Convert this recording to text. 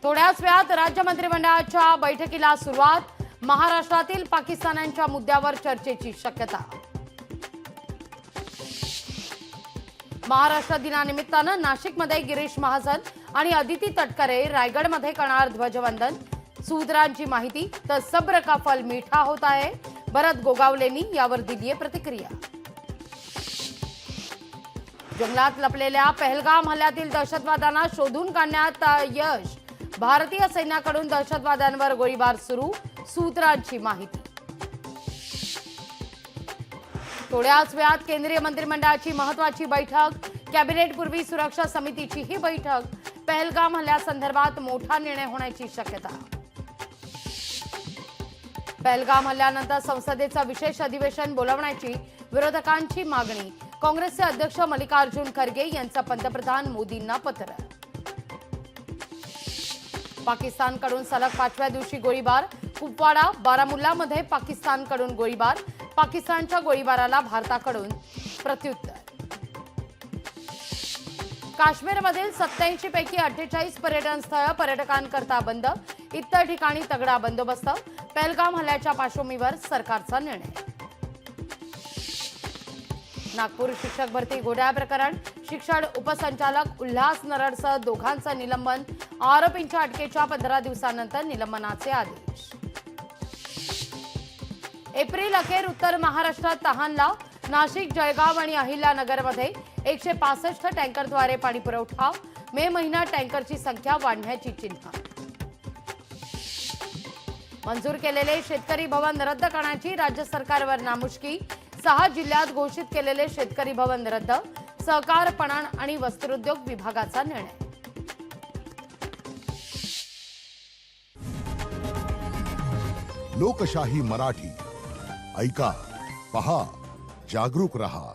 थोड्याच वेळात राज्य मंत्रिमंडळाच्या बैठकीला सुरुवात। महाराष्ट्रातील पाकिस्तानांच्या मुद्द्यावर चर्चेची शक्यता। महाराष्ट्र दिनानिमित्तानं नाशिकमध्ये गिरीश महाजन आणि अदिती तटकरे, रायगडमध्ये करणार ध्वजवंदन। सूत्रांची माहिती तर सब्र का फल मीठा होता है, भरत गोगावलेंनी यावर दिली आहे प्रतिक्रिया। जंगलात लपलेल्या पहलगाम हल्ल्यातील दहशतवाद्यांना शोधून काढण्यात यश। भारतीय सैन्याकडून दहशतवाद्यांवर गोळीबार सुरू, सूत्रांची माहिती। थोड्याच वेळात केंद्रीय मंत्रिमंडळाची महत्त्वाची बैठक। कॅबिनेटपूर्वी सुरक्षा समितीची ही बैठक। पहलगाम हल्ल्यासंदर्भात मोठा निर्णय होण्याची शक्यता। पहलगाम हल्ल्यानंतर संसदेचं विशेष अधिवेशन बोलावण्याची विरोधकांची मागणी। काँग्रेसचे अध्यक्ष मल्लिकार्जुन खरगे यांचं पंतप्रधान मोदींना पत्र। पाकिस्तानकडून सलग 5व्या दिवशी गोळीबार। कुपवाडा, बारामुल्लामध्ये पाकिस्तानकडून गोळीबार। पाकिस्तानच्या गोळीबाराला भारताकडून प्रत्युत्तर। काश्मीरमधील 87 पैकी 48 पर्यटन स्थळं पर्यटकांकरता बंद। इतर ठिकाणी तगडा बंदोबस्त। पहलगाम हल्ल्याच्या पार्श्वभूमीवर सरकारचा निर्णय। नागपूर शिक्षक भरती घोटाळा प्रकरण। शिक्षण उपसंचालक उल्हास नरडसह दोघांचं निलंबन। आरोपींच्या अटकेच्या 15 दिवसांनंतर निलंबनाचे आदेश। एप्रिल अखेर उत्तर महाराष्ट्रात तहानला। नाशिक, जळगाव आणि अहिल्यानगरमध्ये 165 टँकरद्वारे पाणी पुरवठा। मे महिन्यात टँकरची संख्या वाढण्याची चिन्ह। मंजूर केलेले शेतकरी भवन रद्द करण्याची राज्य सरकारवर नामुष्की। 6 जिल्ह्यात घोषित केलेले शेतकरी भवन रद्द। सहकार, पणन आणि वस्त्रोद्योग विभागाचा निर्णय। लोकशाही मराठी ऐका, पहा, जागरूक रहा।